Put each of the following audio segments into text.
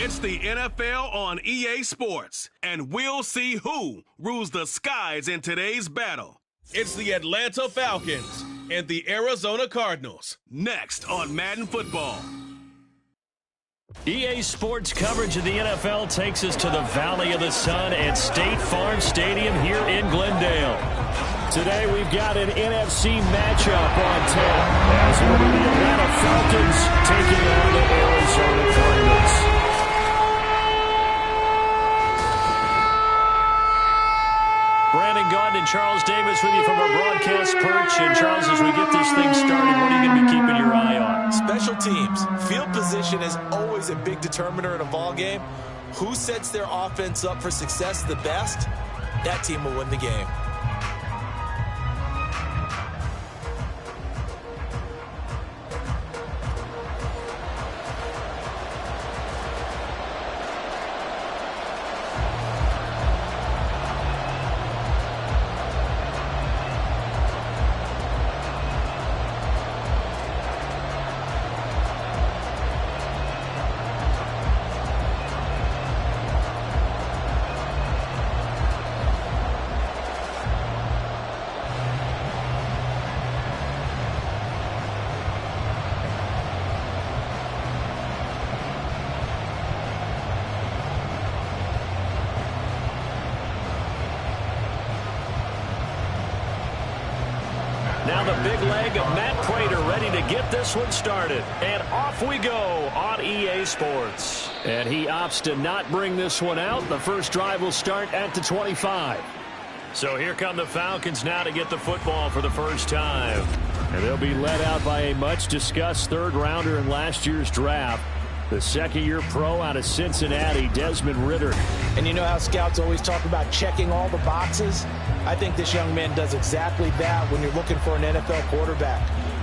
It's the NFL on EA Sports, and we'll see who rules the skies in today's battle. It's the Atlanta Falcons and the Arizona Cardinals, next on Madden Football. EA Sports coverage of the NFL takes us to the Valley of the Sun at State Farm Stadium here in Glendale. Today we've got an NFC matchup on tap, as it will be the Atlanta Falcons taking on the Arizona Cardinals. Brandon Gaudin and Charles Davis with you from our broadcast perch. And Charles, as we get this thing started, what are you going to be keeping your eye on? Special teams. Field position is always a big determiner in a ball game. Who sets their offense up for success the best, that team will win the game. Now the big leg of Matt Prater ready to get this one started. And off we go on EA Sports. And he opts to not bring this one out. The first drive will start at the 25. So here come the Falcons now to get the football for the first time. And they'll be led out by a much-discussed third-rounder in last year's draft. The second-year pro out of Cincinnati, Desmond Ridder. And you know how scouts always talk about checking all the boxes? I think this young man does exactly that when you're looking for an NFL quarterback.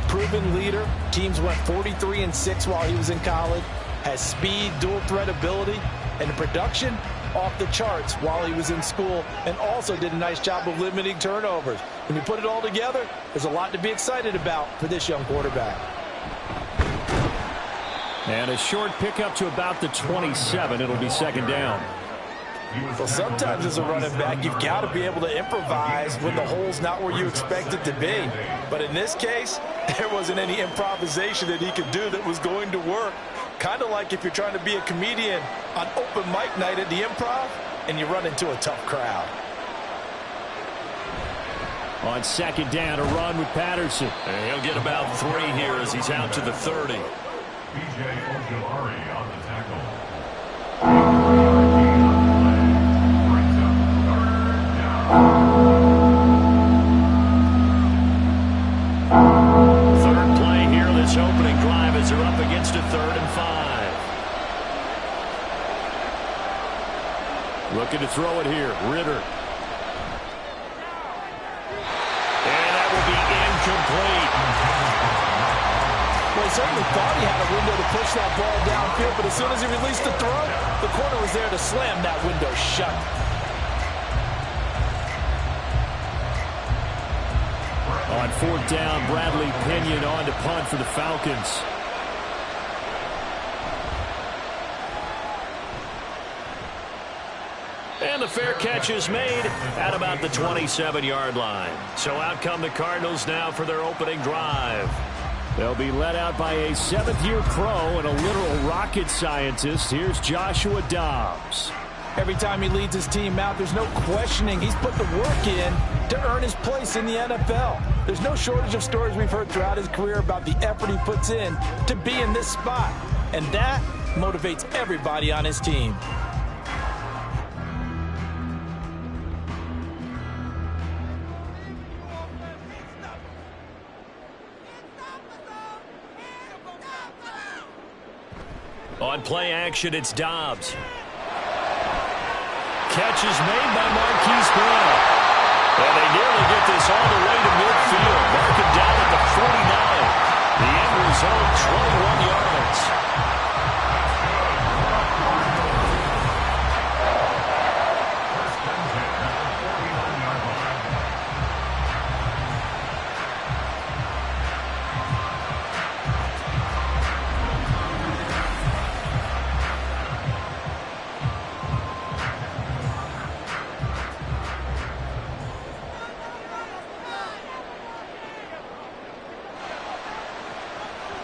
Proven leader. Teams went 43-6 while he was in college. Has speed, dual threat ability, and the production off the charts while he was in school, and also did a nice job of limiting turnovers. When you put it all together, there's a lot to be excited about for this young quarterback. And a short pickup to about the 27. It'll be second down. Well, sometimes as a running back, you've got to be able to improvise when the hole's not where you expect it to be. But in this case, there wasn't any improvisation that he could do that was going to work. Kind of like if you're trying to be a comedian on open mic night at the Improv and you run into a tough crowd. On second down, a run with Patterson. And he'll get about 3 here as he's out to the 30. B.J. Ojulari on the tackle. Third play here, this opening drive as they're up against a 3rd and 5. Looking to throw it here, Ridder. And that will be incomplete. Well, he certainly thought he had a window to push that ball downfield, but as soon as he released the throw, the corner was there to slam that window shut. On 4th down, Bradley Pinion on to punt for the Falcons. And the fair catch is made at about the 27-yard line. So out come the Cardinals now for their opening drive. They'll be led out by a 7th-year pro and a literal rocket scientist. Here's Joshua Dobbs. Every time he leads his team out, there's no questioning. He's put the work in to earn his place in the NFL. There's no shortage of stories we've heard throughout his career about the effort he puts in to be in this spot. And that motivates everybody on his team. On play action, it's Dobbs. Catch is made by Marquise Brown. And they nearly get this all the way to midfield. Mark it down at the 49. The end result, 21 yards.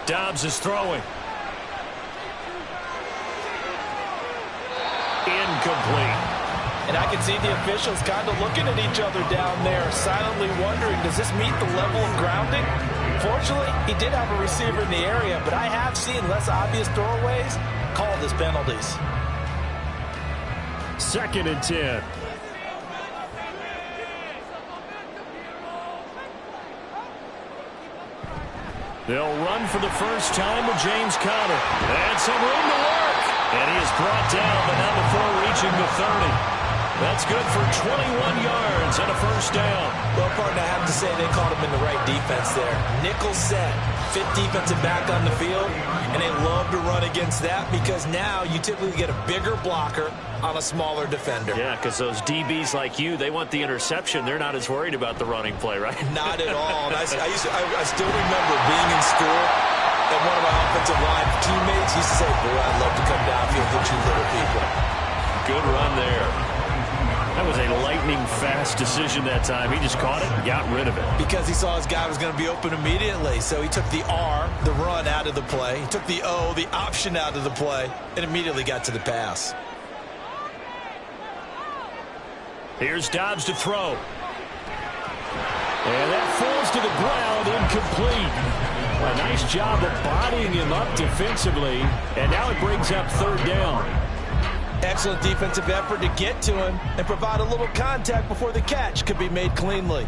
Dobbs is throwing. Incomplete. And I can see the officials kind of looking at each other down there, silently wondering, does this meet the level of grounding? Fortunately, he did have a receiver in the area, but I have seen less obvious throwaways called as penalties. 2nd and 10. They'll run for the first time with James Conner. And some room to work. And he is brought down, but not before reaching the 30. That's good for 21 yards and a first down. Well, partner, I have to say they caught him in the right defense there. Nickel set, fit defensive back on the field, and they love to run against that because now you typically get a bigger blocker on a smaller defender. Yeah, because those DBs like you, they want the interception. They're not as worried about the running play, right? Not at all. And I still remember being in school, and one of my offensive line teammates used to say, boy, I'd love to come downfield and hit you little people. Good run there. That was a lightning-fast decision that time. He just caught it and got rid of it. Because he saw his guy was going to be open immediately. So he took the R, the run, out of the play. He took the O, the option, out of the play, and immediately got to the pass. Here's Dobbs to throw. And that falls to the ground, incomplete. A nice job of bodying him up defensively. And now it brings up 3rd down. Excellent defensive effort to get to him and provide a little contact before the catch could be made cleanly.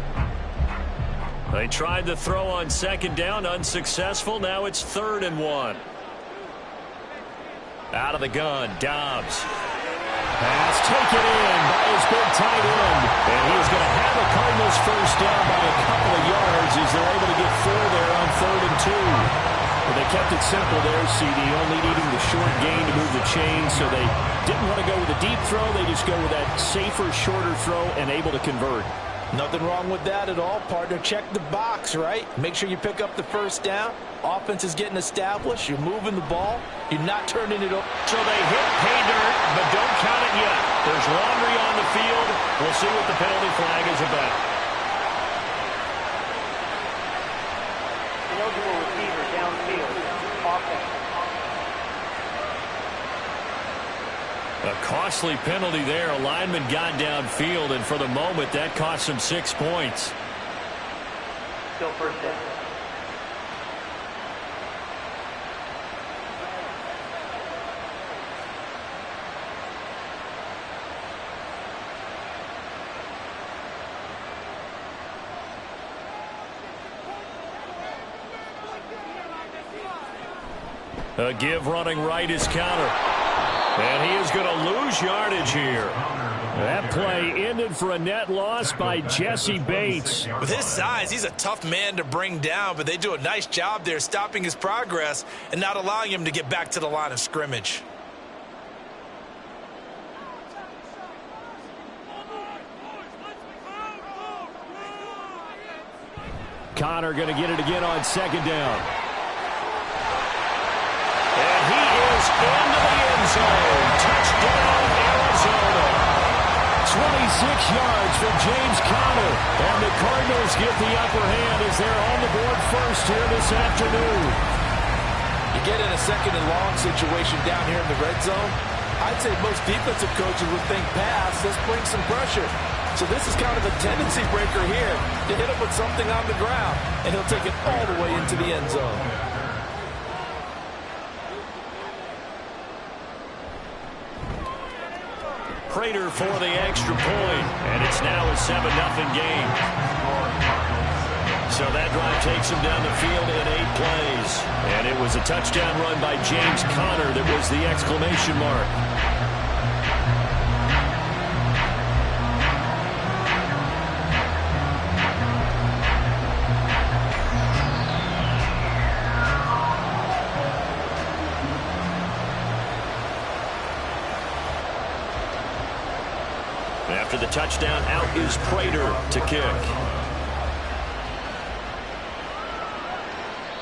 They tried the throw on 2nd down, unsuccessful. Now it's 3rd and 1. Out of the gun, Dobbs. Pass taken in by his big tight end. And he is going to have the Cardinals first down by a couple of yards as they're able to get 4 there on 3rd and 2. Well, they kept it simple there, CD, only needing the short gain to move the chain, so they didn't want to go with a deep throw. They just go with that safer, shorter throw and able to convert. Nothing wrong with that at all, partner. Check the box, right? Make sure you pick up the first down. Offense is getting established. You're moving the ball. You're not turning it over. So they hit pay dirt, but don't count it yet. There's laundry on the field. We'll see what the penalty flag is about. Eligible receiver downfield. Offense. A costly penalty there. A lineman got downfield, and for the moment, that cost him 6 points. Still first down. A give running right is counter. And he is going to lose yardage here. That play ended for a net loss by Jesse Bates. With his size, he's a tough man to bring down, but they do a nice job there stopping his progress and not allowing him to get back to the line of scrimmage. Connor going to get it again on 2nd down. And he is into the end zone. Touchdown, Arizona. 26 yards for James Conner. And the Cardinals get the upper hand as they're on the board first here this afternoon. You get in a 2nd and long situation down here in the red zone, I'd say most defensive coaches would think pass, let's bring some pressure. So this is kind of a tendency breaker here to hit him with something on the ground, and he'll take it all the way into the end zone. Prater for the extra point, and it's now a 7-0 game. So that drive takes him down the field in 8 plays. And it was a touchdown run by James Conner that was the exclamation mark. After the touchdown, out is Prater to kick.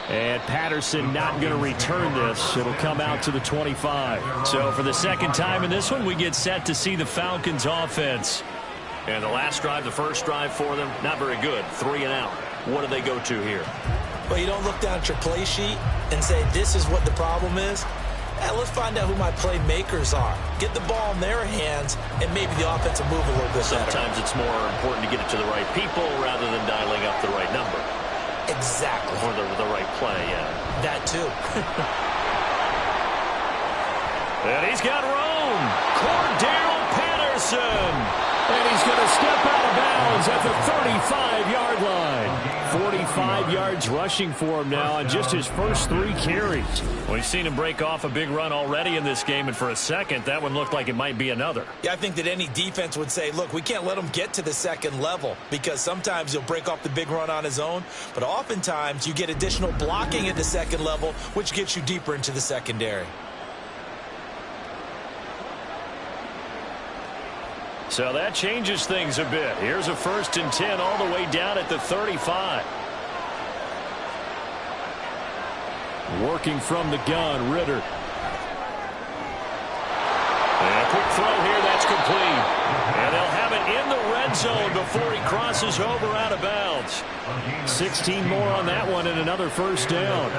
And Patterson not going to return this. It'll come out to the 25. So for the second time in this one, we get set to see the Falcons offense. And the last drive, the first drive for them, not very good. 3 and out. What do they go to here? Well, you don't look down at your play sheet and say, this is what the problem is. Let's find out who my playmakers are. Get the ball in their hands, and maybe the offense will move a little bit better. Sometimes it's more important to get it to the right people rather than dialing up the right number. Exactly. Or the right play, yeah. That too. And he's got room. Cordell Patterson. And he's going to step out of bounds at the 35-yard line. 45 yards rushing for him now on just his first 3 carries. Well, we've seen him break off a big run already in this game, and for a second, that one looked like it might be another. Yeah, I think that any defense would say, look, we can't let him get to the second level because sometimes he'll break off the big run on his own, but oftentimes you get additional blocking at the second level, which gets you deeper into the secondary. So that changes things a bit. Here's a 1st and 10 all the way down at the 35. Working from the gun, Ritter. And a quick throw here, that's complete. And they'll have it in the red zone before he crosses over out of bounds. 16 more on that one and another 1st down.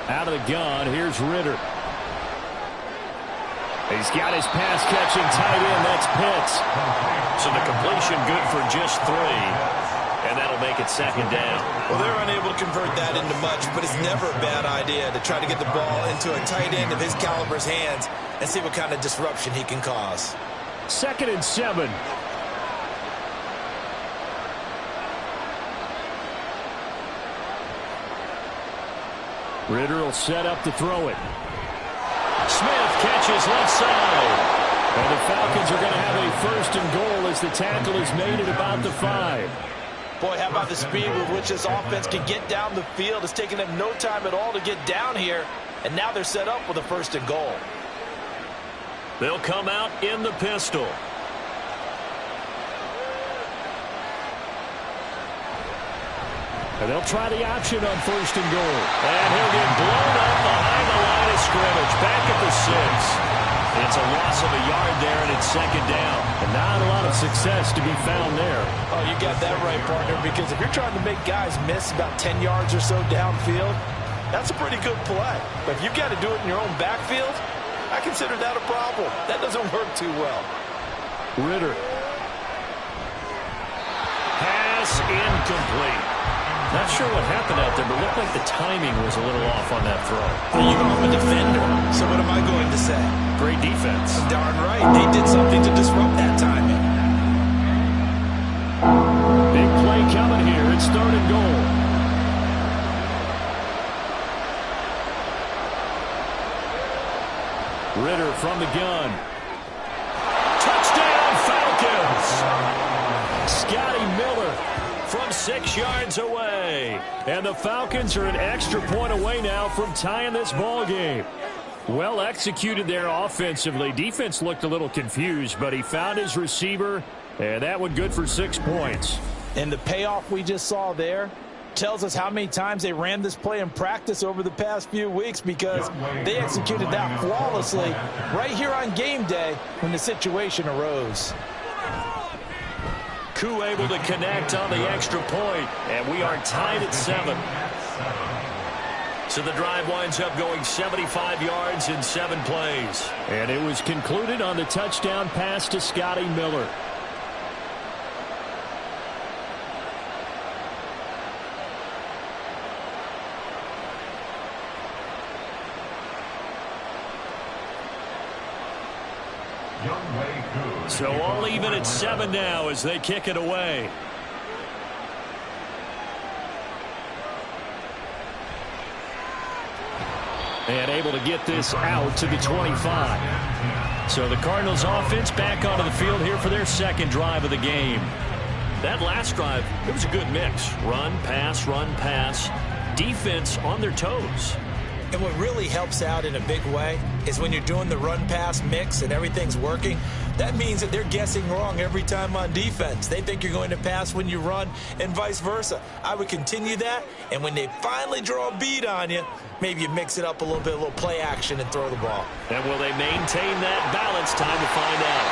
Out of the gun, here's Ritter. He's got his pass-catching tight end. That's Pitts. So the completion good for just 3. And that'll make it 2nd down. Well, they're unable to convert that into much, but it's never a bad idea to try to get the ball into a tight end of his caliber's hands and see what kind of disruption he can cause. 2nd and 7. Ritter will set up to throw it. Smith catches left side. And the Falcons are going to have a 1st and goal as the tackle is made at about the 5. Boy, how about the speed with which this offense can get down the field? It's taken them no time at all to get down here. And now they're set up with a 1st and goal. They'll come out in the pistol. And they'll try the option on 1st and goal. And he'll get blown up behind the line of scrimmage. Back at the 6. It's a loss of a yard there, and it's 2nd down. And not a lot of success to be found there. Oh, you got that right, partner, because if you're trying to make guys miss about 10 yards or so downfield, that's a pretty good play. But if you've got to do it in your own backfield, I consider that a problem. That doesn't work too well. Ritter. Pass incomplete. Not sure what happened out there, but looked like the timing was a little off on that throw. Well, I'm a defender, so what am I going to say? Great defense. Darn right. They did something to disrupt that timing. Big play coming here. It's 3rd and goal. Ritter from the gun. Touchdown, Falcons! Scotty Miller from 6 yards away. And the Falcons are an extra point away now from tying this ball game. Well executed there offensively. Defense looked a little confused, but he found his receiver, and that one good for 6 points. And the payoff we just saw there tells us how many times they ran this play in practice over the past few weeks, because they executed that flawlessly right here on game day when the situation arose. Koo able to connect on the extra point, and we are tied at 7. So the drive winds up going 75 yards in 7 plays. And it was concluded on the touchdown pass to Scotty Miller. So all even at 7 now as they kick it away. And able to get this out to the 25. So the Cardinals offense back onto the field here for their 2nd drive of the game. That last drive, it was a good mix. Run, pass, defense on their toes. And what really helps out in a big way is when you're doing the run-pass mix and everything's working, that means that they're guessing wrong every time on defense. They think you're going to pass when you run and vice versa. I would continue that, and when they finally draw a bead on you, maybe you mix it up a little bit, a little play action, and throw the ball. And will they maintain that balance? Time to find out.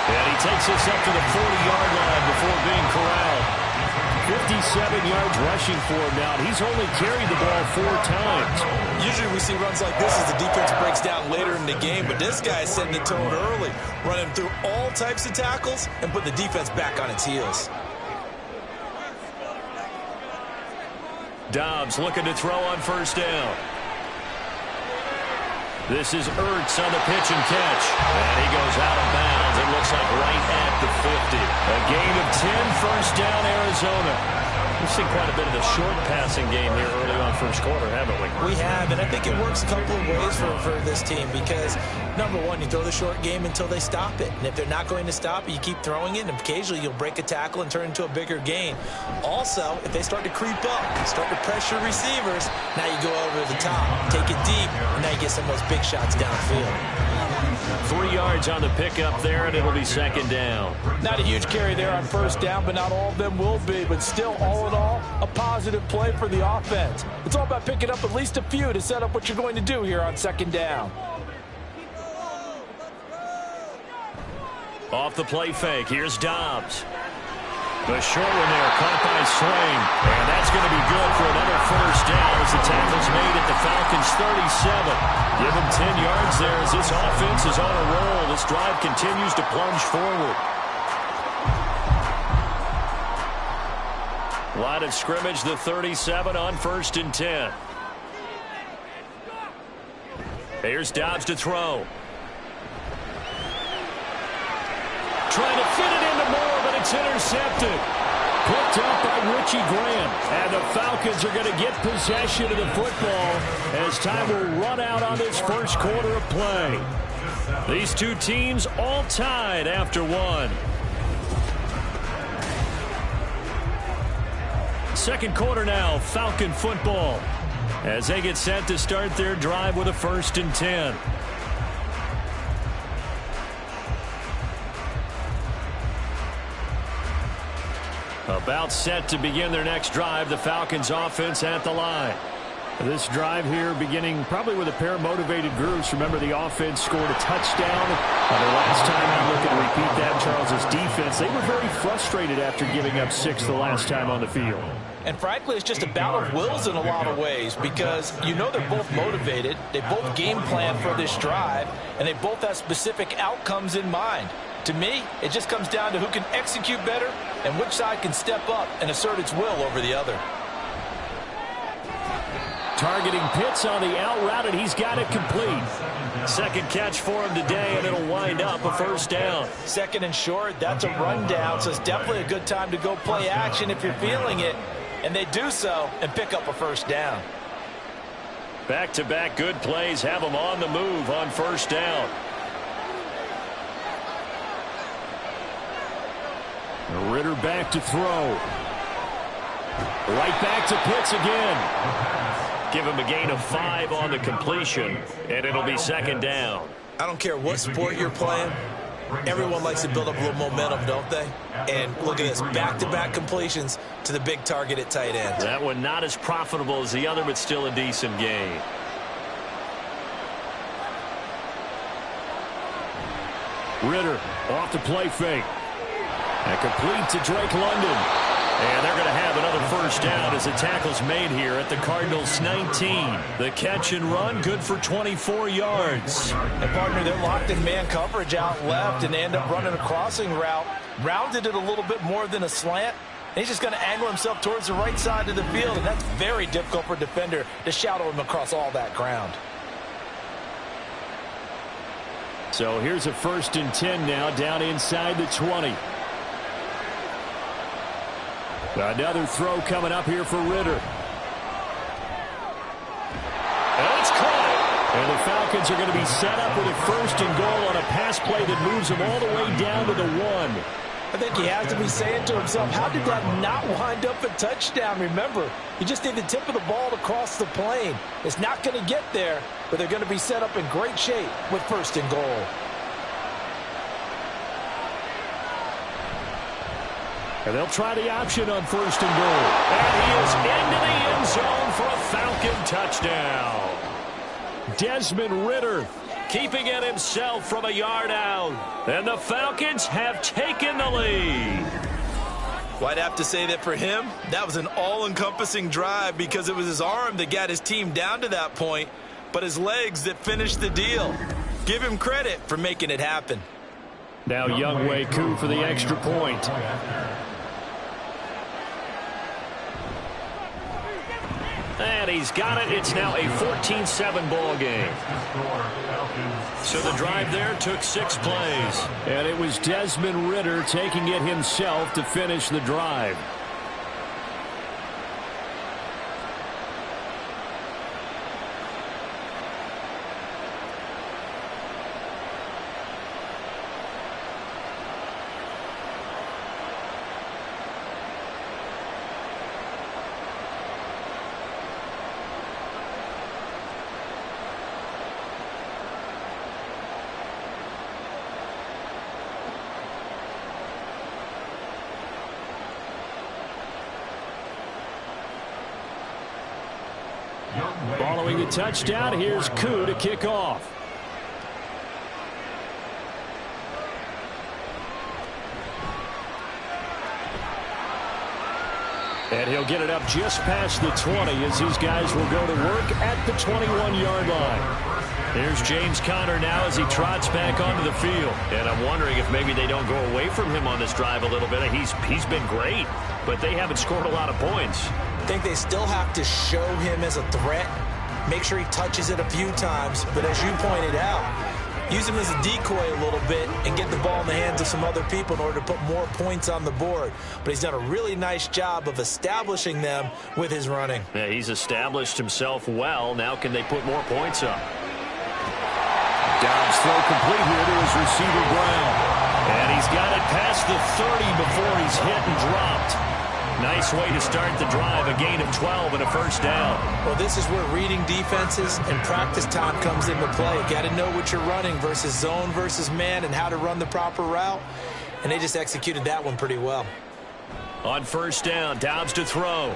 And he takes us up to the 40-yard line before being corralled. 57 yards rushing for him now. He's only carried the ball 4 times. Usually we see runs like this as the defense breaks down later in the game, but this guy is setting the tone early, running through all types of tackles and put the defense back on its heels. Dobbs looking to throw on first down. This is Ertz on the pitch and catch. And he goes out of bounds. It looks like right at the 50. A gain of 10, first down, Arizona. We've seen quite a bit of the short passing game here early on first quarter, haven't we? We have, and I think it works a couple of ways for this team because, number one, you throw the short game until they stop it. And if they're not going to stop it, you keep throwing it, and occasionally you'll break a tackle and turn into a bigger gain. Also, if they start to creep up, start to pressure receivers, now you go over the top, take it deep, and now you get some of those big shots downfield. 3 yards on the pickup there, and it'll be second down. Not a huge carry there on first down, but not all of them will be. But still, all in all, a positive play for the offense. It's all about picking up at least a few to set up what you're going to do here on second down. Off the play fake, here's Dobbs. The short one there, caught by Swain. And that's going to be good for another first down as the tackle's made at the Falcons' 37. Give him 10 yards there as this offense is on a roll. This drive continues to plunge forward. Line of scrimmage, the 37 on first and 10. Here's Dobbs to throw. Trying to fit it into Moore, but it's intercepted. Picked up by Richie Graham. And the Falcons are going to get possession of the football as time will run out on this first quarter of play. These two teams all tied after one. Second quarter now, Falcon football, as they get set to start their drive with a first and 10. About set to begin their next drive, the Falcons offense at the line. This drive here beginning probably with a pair of motivated groups. Remember, the offense scored a touchdown. The last time I'm looking to repeat that, Charles' defense, they were very frustrated after giving up 6 the last time on the field. And frankly, it's just a battle of wills in a lot of ways because you know they're both motivated, they both game plan for this drive, and they both have specific outcomes in mind. To me, it just comes down to who can execute better and which side can step up and assert its will over the other. Targeting Pitts on the out route, and he's got it complete. Second catch for him today, and it'll wind up a first down. Second and short, that's a rundown, so it's definitely a good time to go play action if you're feeling it. And they do so and pick up a first down. Back-to-back good plays have them on the move on first down. Ritter back to throw. Right back to Pitts again. Give him a gain of 5 on the completion, and it'll be second down. I don't care what sport you're playing. Everyone likes to build up a little momentum, don't they? And look at this, back-to-back completions to the big target at tight end. That one not as profitable as the other, but still a decent gain. Ritter off the play fake. And complete to Drake London. And they're going to have another first down as the tackle's made here at the Cardinals' 19. The catch and run, good for 24 yards. And partner, they're locked in man coverage out left, and they end up running a crossing route. Rounded it a little bit more than a slant. And he's just going to angle himself towards the right side of the field, and that's very difficult for a defender to shadow him across all that ground. So here's a first and 10 now, down inside the 20. Another throw coming up here for Ritter. And it's caught. And the Falcons are going to be set up with a first and goal on a pass play that moves them all the way down to the 1. I think he has to be saying to himself, how did that not wind up a touchdown? Remember, you just need the tip of the ball to cross the plane. It's not going to get there, but they're going to be set up in great shape with first and goal. And they'll try the option on 1st and goal. And he is into the end zone for a Falcon touchdown. Desmond Ridder keeping it himself from a yard out. And the Falcons have taken the lead. Well, I'd have to say that for him, that was an all-encompassing drive because it was his arm that got his team down to that point, but his legs that finished the deal. Give him credit for making it happen. Now Wk10 for the extra point. And he's got it. It's now a 14-7 ball game. So the drive there took 6 plays. And it was Desmond Ridder taking it himself to finish the drive. Following the touchdown, here's Koo to kick off. And he'll get it up just past the 20 as these guys will go to work at the 21-yard line. Here's James Conner now as he trots back onto the field. And I'm wondering if maybe they don't go away from him on this drive a little bit. He's been great, but they haven't scored a lot of points. I think they still have to show him as a threat. Make sure he touches it a few times. But as you pointed out, use him as a decoy a little bit and get the ball in the hands of some other people in order to put more points on the board. But he's done a really nice job of establishing them with his running. Yeah, he's established himself well. Now can they put more points up? Dobbs throw complete here to his receiver Brown. And he's got it past the 30 before he's hit and dropped. Nice way to start the drive, a gain of 12 and a first down. Well, this is where reading defenses and practice time comes into play. Got to know what you're running versus zone versus man and how to run the proper route. And they just executed that one pretty well. On first down, Dobbs to throw.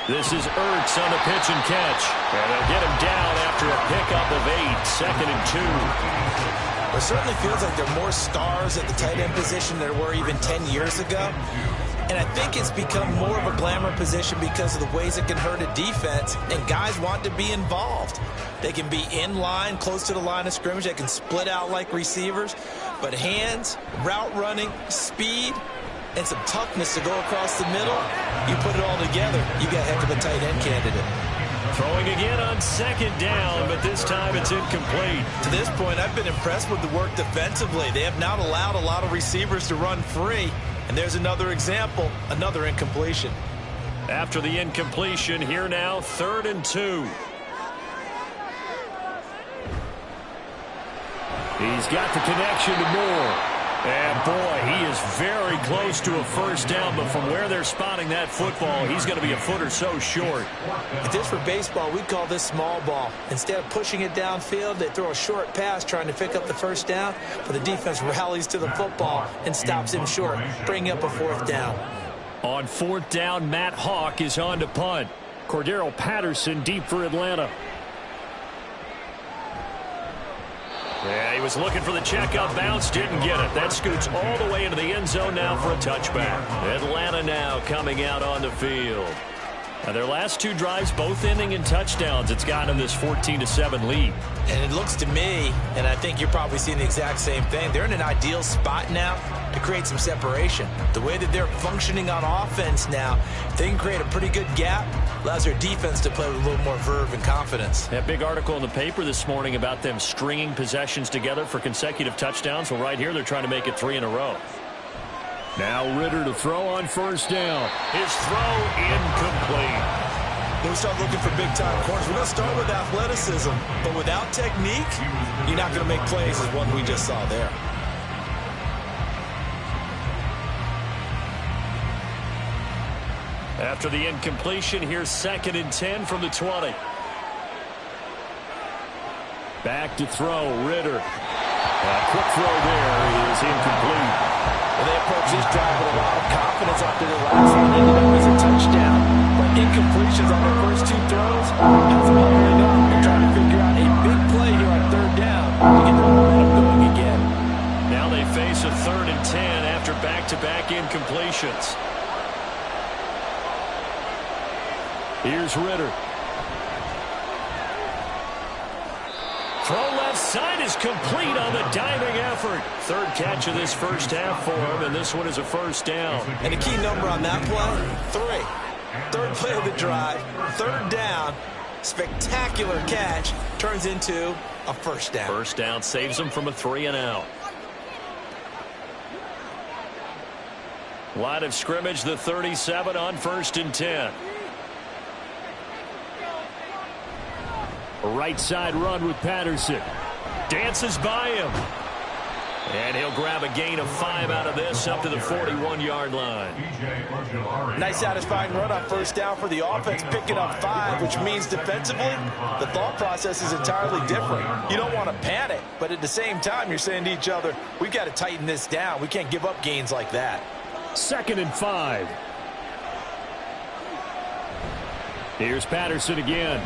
This is Ertz on the pitch and catch. And they'll get him down after a pickup of 8, 2nd and 2. It certainly feels like there are more stars at the tight end position than there were even 10 years ago. And I think it's become more of a glamour position because of the ways it can hurt a defense, and guys want to be involved. They can be in line, close to the line of scrimmage. They can split out like receivers. But hands, route running, speed, and some toughness to go across the middle, you put it all together, you got a heck of a tight end candidate. Throwing again on 2nd down, but this time it's incomplete. To this point, I've been impressed with the work defensively. They have not allowed a lot of receivers to run free. And there's another example, another incompletion. After the incompletion, here now, 3rd and 2. He's got the connection to Moore. And, boy, he is very close to a first down, but from where they're spotting that football, he's going to be a foot or so short. If this were baseball, we'd call this small ball. Instead of pushing it downfield, they throw a short pass trying to pick up the first down, but the defense rallies to the football and stops him short, bringing up a 4th down. On 4th down, Matt Hawk is on to punt. Cordero Patterson deep for Atlanta. Yeah, he was looking for the checkup bounce, didn't get it. That scoots all the way into the end zone now for a touchback. Atlanta now coming out on the field. Now their last 2 drives, both ending in touchdowns. It's gotten them this 14-7 lead. And it looks to me, and I think you're probably seeing the exact same thing, they're in an ideal spot now to create some separation. The way that they're functioning on offense now, they can create a pretty good gap, allows their defense to play with a little more verve and confidence. That big article in the paper this morning about them stringing possessions together for consecutive touchdowns. Well, right here, they're trying to make it 3 in a row. Now Ridder to throw on first down. His throw incomplete. When we start looking for big-time corners, we're going to start with athleticism. But without technique, you're not going to make plays as one we just saw there. After the incompletion, here's 2nd and 10 from the 20. Back to throw, Ridder. A quick throw there is incomplete. And they approach this drive with a lot of confidence after their last one ended up as a touchdown. But incompletions on their first two throws has them huddling up. They're trying to figure out a big play here on third down to get their momentum going again. Now they face a 3rd and 10 after back-to-back incompletions. Here's Ritter. Throw left side is complete on the diving effort. 3rd catch of this first half for him, and this one is a first down. And the key number on that play, 3. 3rd play of the drive, 3rd down, spectacular catch, turns into a first down. First down saves him from a 3 and out. Line of scrimmage, the 37 on 1st and 10. Right side run with Patterson. Dances by him. And he'll grab a gain of 5 out of this up to the 41-yard line. Nice satisfying run on first down for the offense, picking up 5, which means defensively, the thought process is entirely different. You don't want to panic, but at the same time, you're saying to each other, we've got to tighten this down. We can't give up gains like that. 2nd and 5. Here's Patterson again.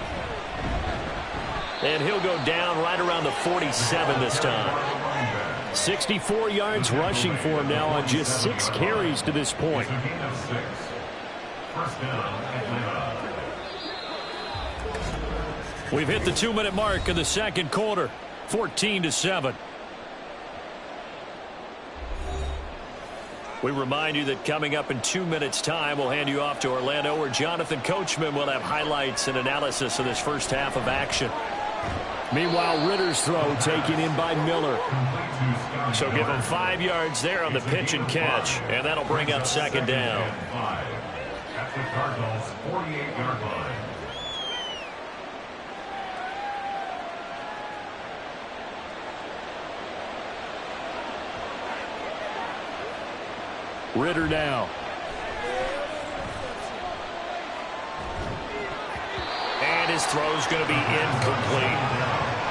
And he'll go down right around the 47 this time. 64 yards rushing for him now on just 6 carries to this point. We've hit the 2-minute mark of the second quarter. 14-7. We remind you that coming up in 2 minutes' time, we'll hand you off to Orlando, where Jonathan Coachman will have highlights and analysis of this first half of action. Meanwhile, Ritter's throw taken in by Miller. So give him 5 yards there on the pitch and catch, and that'll bring up 2nd down. At the Cardinals' 48-yard line. Ritter now. And his throw's going to be incomplete.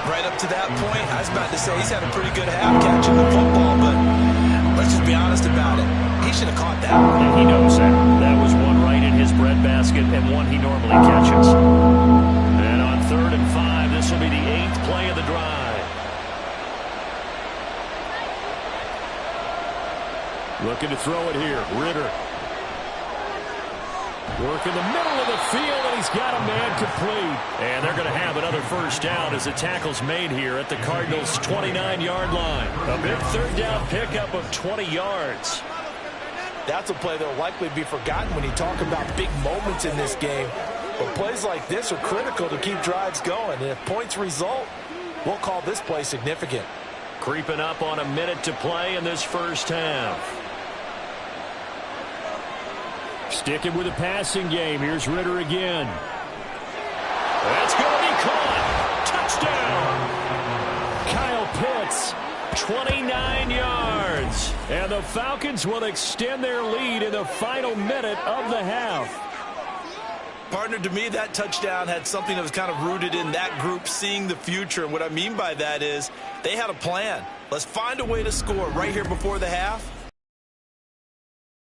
Right up to that point, I was about to say he's had a pretty good half catching the football, but let's just be honest about it. He should have caught that one. And he knows that. That was one right in his breadbasket and one he normally catches. And on 3rd and 5, this will be the 8th play of the drive. Looking to throw it here. Ritter. Work in the middle of the field, and he's got a man complete. And they're going to have another first down as the tackle's made here at the Cardinals' 29-yard line. A big 3rd down pickup of 20 yards. That's a play that will likely be forgotten when you talk about big moments in this game. But plays like this are critical to keep drives going. And if points result, we'll call this play significant. Creeping up on a minute to play in this first half. Sticking with the passing game. Here's Ritter again. That's going to be caught. Touchdown. Kyle Pitts, 29 yards. And the Falcons will extend their lead in the final minute of the half. Partner, to me, that touchdown had something that was kind of rooted in that group seeing the future. And what I mean by that is they had a plan. Let's find a way to score right here before the half.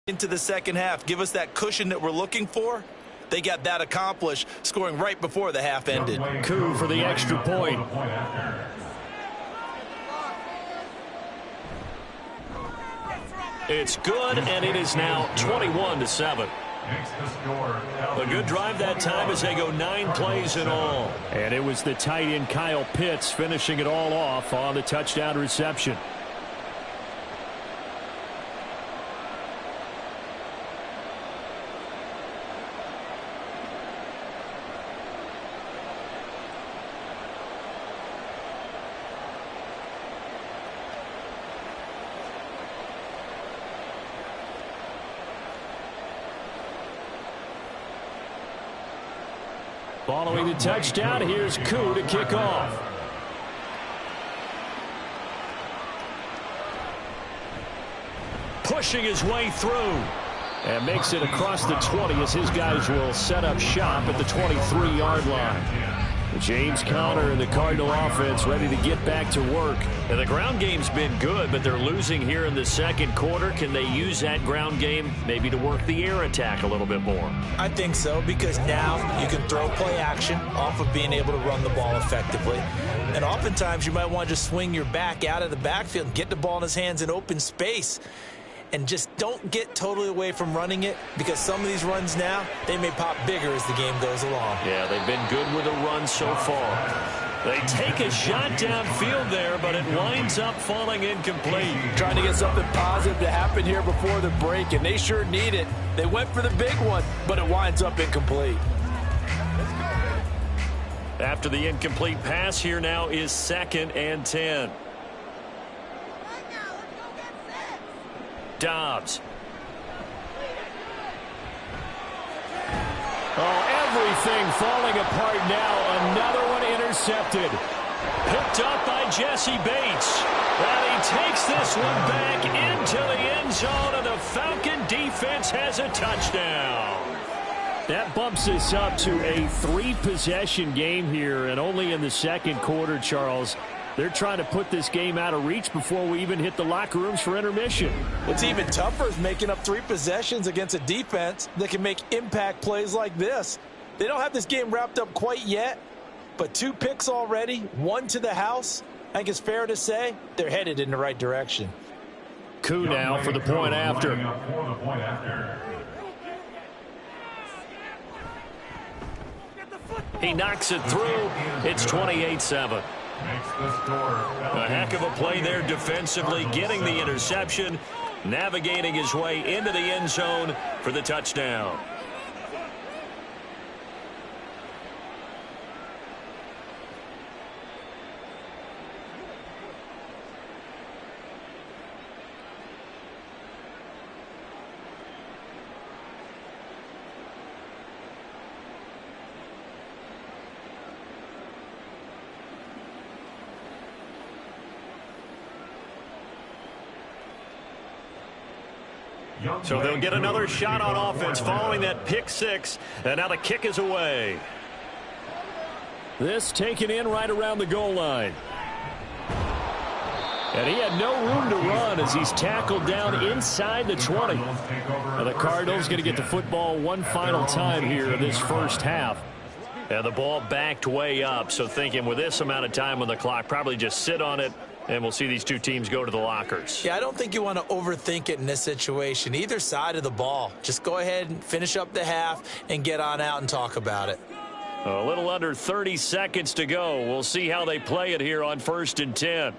Into the second half, give us that cushion that we're looking for. They got that accomplished, scoring right before the half ended. Coup for the extra point. It's good, and it is now 21-7. A good drive that time as they go 9 plays in all. And it was the tight end Kyle Pitts finishing it all off on the touchdown reception. Following the touchdown, here's Koo to kick off. Pushing his way through. And makes it across the 20 as his guys will set up shop at the 23-yard line. James Conner and the Cardinal offense ready to get back to work. And the ground game's been good, but they're losing here in the second quarter. Can they use that ground game maybe to work the air attack a little bit more? I think so, because now you can throw play action off of being able to run the ball effectively. And oftentimes you might want to just swing your back out of the backfield and get the ball in his hands in open space. And just don't get totally away from running it, because some of these runs now, they may pop bigger as the game goes along. Yeah, they've been good with a run so far. They take a shot downfield there, but it winds up falling incomplete. Trying to get something positive to happen here before the break, and they sure need it. They went for the big one, but it winds up incomplete. After the incomplete pass, here now is 2nd and 10. Dobbs. Oh, everything falling apart now. Another one intercepted. Picked up by Jesse Bates. And he takes this one back into the end zone, and the Falcon defense has a touchdown. That bumps us up to a 3-possession game here, and only in the second quarter, Charles. They're trying to put this game out of reach before we even hit the locker rooms for intermission. What's even tougher is making up 3 possessions against a defense that can make impact plays like this. They don't have this game wrapped up quite yet, but 2 picks already, 1 to the house. I think it's fair to say they're headed in the right direction. Coup now for the point after. He knocks it through. It's 28-7. A heck of a play there defensively, getting the interception, navigating his way into the end zone for the touchdown. So they'll get another shot on offense following that pick 6, and now the kick is away. This taken in right around the goal line. And he had no room to run as he's tackled down inside the 20. Now the Cardinals going to get the football one final time here in this first half. And the ball backed way up, so thinking with this amount of time on the clock, probably just sit on it, and we'll see these 2 teams go to the lockers. Yeah, I don't think you want to overthink it in this situation. Either side of the ball. Just go ahead and finish up the half and get on out and talk about it. A little under 30 seconds to go. We'll see how they play it here on 1st and 10.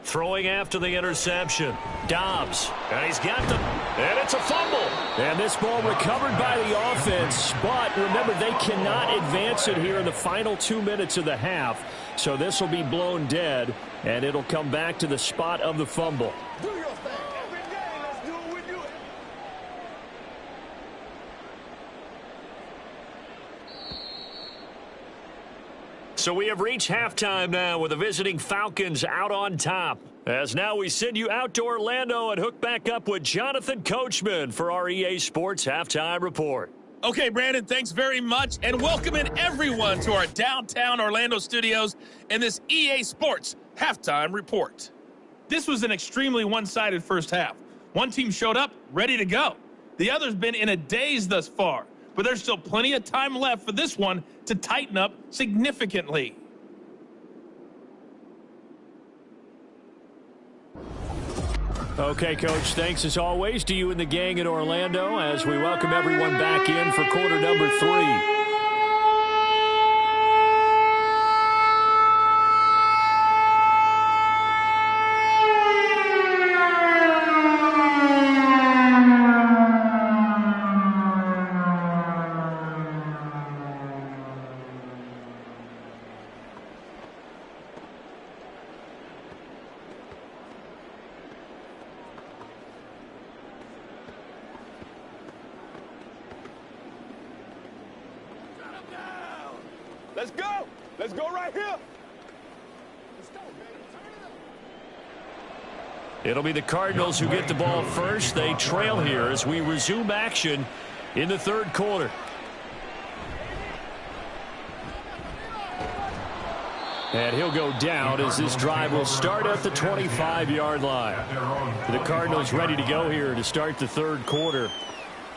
Throwing after the interception. Dobbs. And he's got them. And it's a fumble. And this ball recovered by the offense. But remember, they cannot advance it here in the final 2 minutes of the half. So this will be blown dead. And it'll come back to the spot of the fumble. Do your thing. Every day, let's do what we do. So we have reached halftime now with the visiting Falcons out on top. As now we send you out to Orlando and hook back up with Jonathan Coachman for our EA Sports Halftime Report. Okay, Brandon, thanks very much, and welcoming everyone to our downtown Orlando studios in this EA Sports Halftime Report. This was an extremely one-sided first half. One team showed up ready to go. The other's been in a daze thus far, but there's still plenty of time left for this one to tighten up significantly. Okay, Coach, thanks as always to you and the gang in Orlando as we welcome everyone back in for quarter number 3. Let's go. Let's go right here. It'll be the Cardinals who get the ball first. They trail here as we resume action in the third quarter. And he'll go down as this drive will start at the 25-yard line. The Cardinals ready to go here to start the third quarter.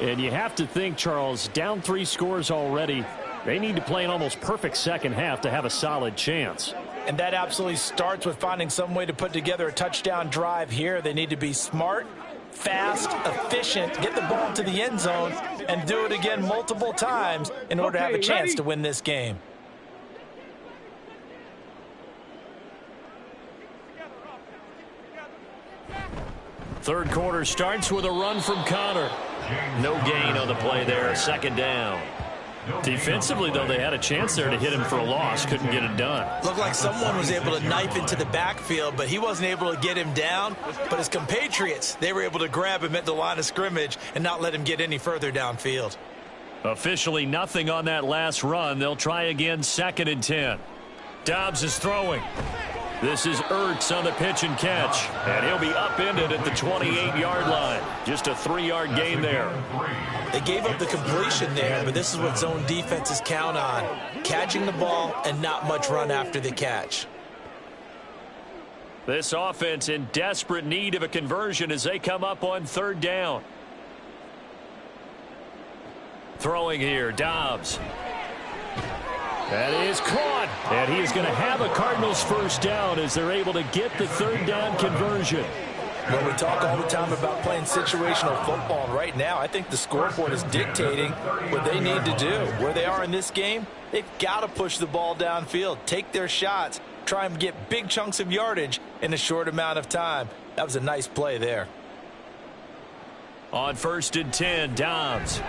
And you have to think, Charles, down 3 scores already. They need to play an almost perfect second half to have a solid chance. And that absolutely starts with finding some way to put together a touchdown drive here. They need to be smart, fast, efficient, get the ball to the end zone, and do it again multiple times in order to have a chance to win this game. Third quarter starts with a run from Connor. No gain on the play there, second down. Defensively, though, they had a chance there to hit him for a loss. Couldn't get it done. Looked like someone was able to knife into the backfield, but he wasn't able to get him down. But his compatriots, they were able to grab him at the line of scrimmage and not let him get any further downfield. Officially nothing on that last run. They'll try again, 2nd and 10. Dobbs is throwing. This is Ertz on the pitch and catch. And he'll be upended at the 28-yard line. Just a 3-yard gain there. They gave up the completion there, but this is what zone defenses count on. Catching the ball and not much run after the catch. This offense in desperate need of a conversion as they come up on 3rd down. Throwing here, Dobbs. That is caught. And he is going to have a Cardinals first down as they're able to get the 3rd down conversion. Well, we talk all the time about playing situational football. And right now, I think the scoreboard is dictating what they need to do. Where they are in this game, they've got to push the ball downfield, take their shots, try and get big chunks of yardage in a short amount of time. That was a nice play there. On 1st and 10, Dobbs.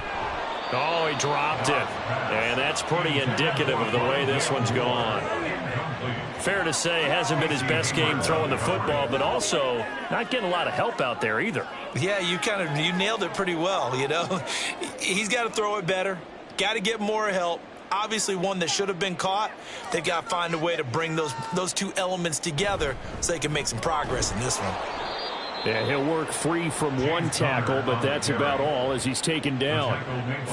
Oh, he dropped it. And that's pretty indicative of the way this one's gone. Fair to say, hasn't been his best game throwing the football, but also not getting a lot of help out there either. Yeah, you nailed it pretty well, you know. He's got to throw it better, got to get more help. Obviously one that should have been caught. They've got to find a way to bring those two elements together so they can make some progress in this one. Yeah, he'll work free from 1 tackle, but that's about all as he's taken down.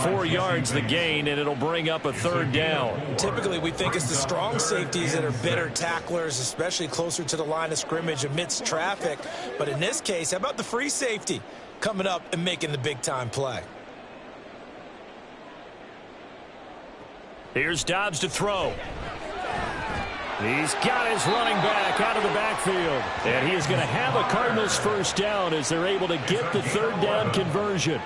4 yards the gain, and it'll bring up a 3rd down. Typically, we think it's the strong safeties that are better tacklers, especially closer to the line of scrimmage amidst traffic. But in this case, how about the free safety coming up and making the big-time play? Here's Dobbs to throw. He's got his running back out of the backfield. And he is going to have a Cardinals first down as they're able to get the 3rd down conversion.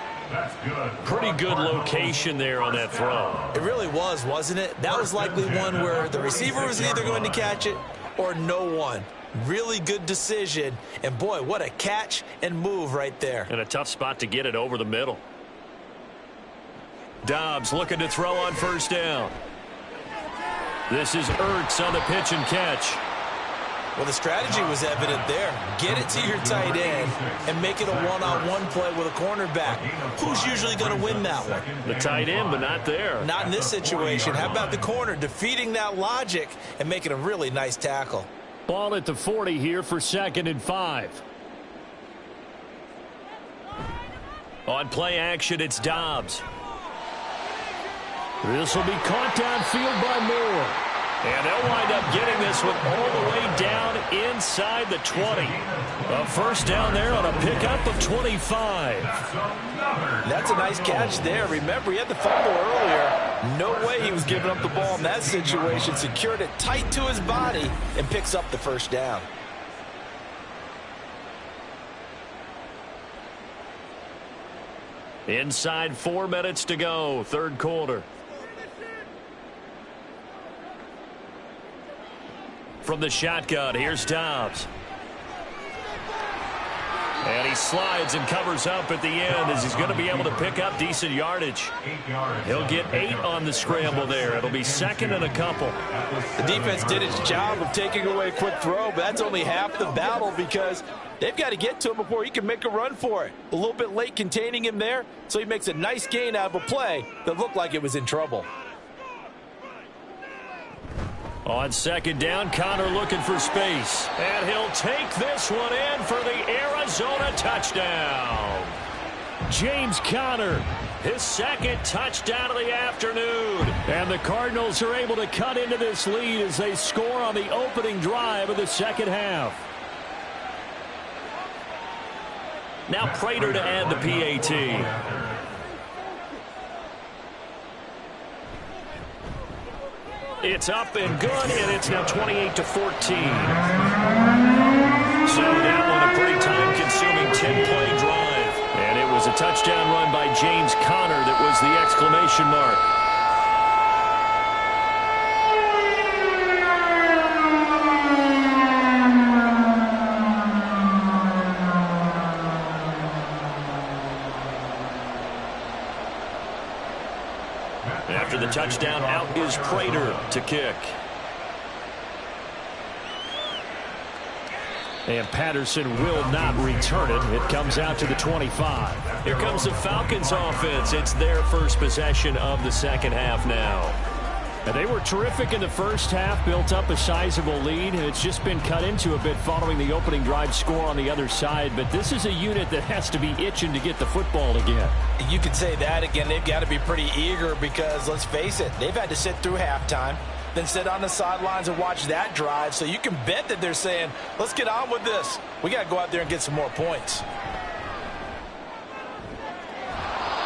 Pretty good location there on that throw. It really was, wasn't it? That was likely one where the receiver was either going to catch it or no one. Really good decision. And, boy, what a catch and move right there. And a tough spot to get it over the middle. Dobbs looking to throw on 1st down. This is Ertz on the pitch and catch. Well, the strategy was evident there. Get it to your tight end and make it a one-on-one play with a cornerback. Who's usually going to win that one? The tight end, but not there. Not in this situation. How about the corner defeating that logic and making a really nice tackle? Ball at the 40 here for 2nd and 5. On play action, it's Dobbs. This will be caught downfield by Moore. And they'll wind up getting this one all the way down inside the 20. A first down there on a pickup of 25. That's a nice catch there. Remember, he had the fumble earlier. No way he was giving up the ball in that situation. Secured it tight to his body and picks up the first down. Inside 4 minutes to go, 3rd quarter. From the shotgun, here's Dobbs. And he slides and covers up at the end as he's going to be able to pick up decent yardage. He'll get 8 on the scramble there. It'll be 2nd and a couple. The defense did its job of taking away a quick throw, but that's only half the battle because they've got to get to him before he can make a run for it. A little bit late containing him there, so he makes a nice gain out of a play that looked like it was in trouble. On 2nd down, Connor looking for space. And he'll take this one in for the Arizona touchdown. James Conner his second touchdown of the afternoon. And the Cardinals are able to cut into this lead as they score on the opening drive of the second half. Now Prater to add the PAT. It's up and good, and it's now 28-14. So that one a pretty time-consuming 10-play drive. And it was a touchdown run by James Conner that was the exclamation mark. After the touchdown, out is Prater to kick. And Patterson will not return it. It comes out to the 25. Here comes the Falcons offense. It's their first possession of the second half now. And they were terrific in the first half, built up a sizable lead, and it's just been cut into a bit following the opening drive score on the other side. But this is a unit that has to be itching to get the football again. You could say that again. They've got to be pretty eager because, let's face it, they've had to sit through halftime, then sit on the sidelines and watch that drive. So you can bet that they're saying, let's get on with this. We got to go out there and get some more points.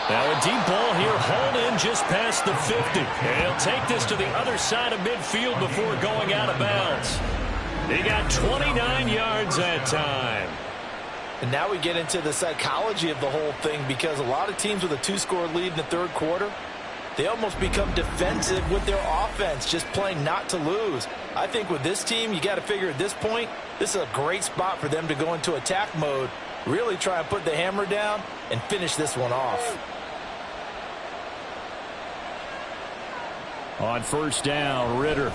Now a deep ball here, hauled in just past the 50. And he'll take this to the other side of midfield before going out of bounds. He got 29 yards that time. And now we get into the psychology of the whole thing, because a lot of teams with a 2-score lead in the third quarter, they almost become defensive with their offense, just playing not to lose. I think with this team, you got to figure at this point, this is a great spot for them to go into attack mode, really try and put the hammer down and finish this one off. On first down, Ritter.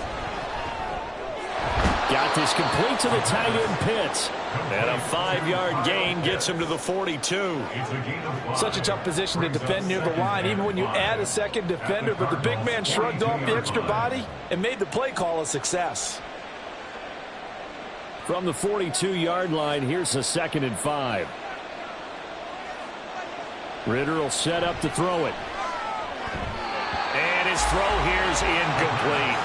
Got this complete to the tight end Pitts. And a 5-yard gain gets him to the 42. Such a tough position to defend near the line, even when you add a second defender. But the big man shrugged off the extra body and made the play call a success. From the 42-yard line, here's a 2nd and 5. Ritter will set up to throw it. And his throw here is incomplete.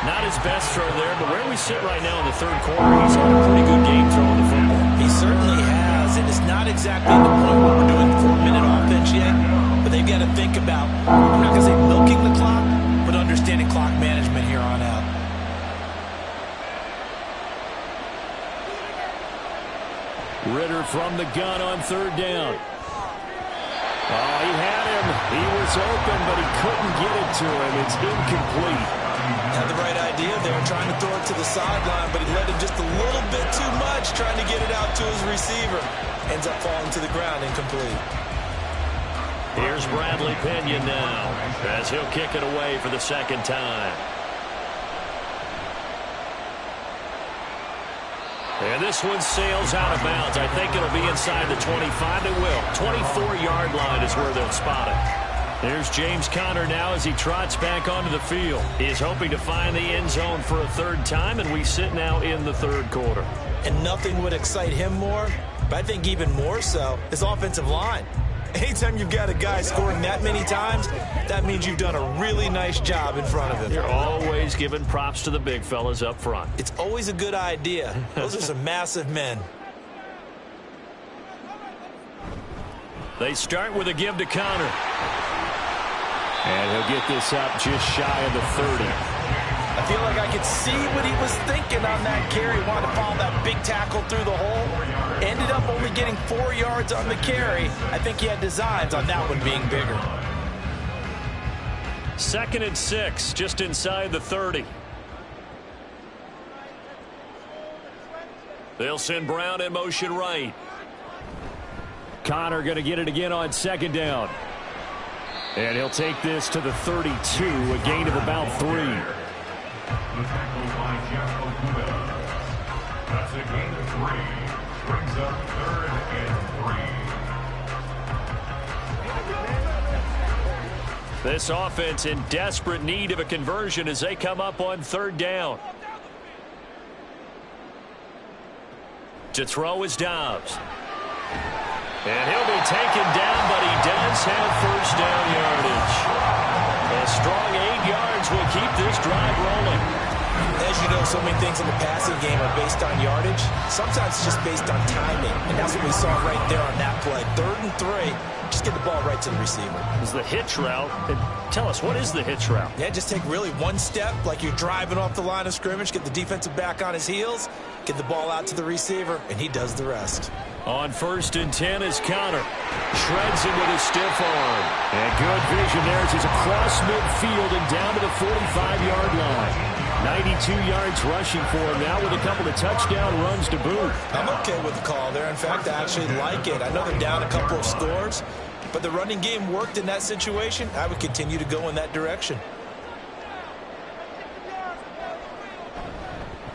Not his best throw there, but where we sit right now in the third quarter, he's had a pretty good game throwing the football. He certainly has, and it's not exactly the point where we're doing 4-minute offense yet, but they've got to think about, I'm not going to say milking the clock, but understanding clock management here on out. Ritter from the gun on third down. Oh, he had him. He was open, but he couldn't get it to him. It's incomplete. Had the right idea there, trying to throw it to the sideline, but he led him just a little bit too much, trying to get it out to his receiver. Ends up falling to the ground, incomplete. Here's Bradley Pinion now, as he'll kick it away for the second time. And this one sails out of bounds. I think it'll be inside the 25. It will. 24-yard line is where they'll spot it. There's James Conner now as he trots back onto the field. He's hoping to find the end zone for a third time, and we sit now in the third quarter. And nothing would excite him more, but I think even more so, his offensive line. Anytime you've got a guy scoring that many times, that means you've done a really nice job in front of him. You're always giving props to the big fellas up front. It's always a good idea. Those are some massive men. They start with a give to Conner. And he'll get this up just shy of the 30. I feel like I could see what he was thinking on that carry. Wanted to follow that big tackle through the hole. Ended up only getting 4 yards on the carry. I think he had designs on that one being bigger. 2nd and 6, just inside the 30. They'll send Brown in motion right. Conner going to get it again on 2nd down. And he'll take this to the 32, a gain of about 3. The tackle by Jeff Okuda. That's a gain of 3. Brings up 3rd and 3. This offense in desperate need of a conversion as they come up on 3rd down. To throw is Dobbs. And he'll be taken down, but he does have first down yardage. A strong 8 yards will keep this drive rolling. As you know, so many things in the passing game are based on yardage. Sometimes it's just based on timing. And that's what we saw right there on that play. 3rd and 3. Just get the ball right to the receiver. It's the hitch route. Tell us, what is the hitch route? Yeah, just take really one step like you're driving off the line of scrimmage, get the defensive back on his heels, get the ball out to the receiver, and he does the rest. On 1st and 10 is Connor. Shreds him with his stiff arm. And good vision there as he's across midfield and down to the 45-yard line. 92 yards rushing for him now with a couple of touchdown runs to boot. I'm okay with the call there. In fact, I actually like it. I know they're down a couple of scores, but the running game worked in that situation. I would continue to go in that direction.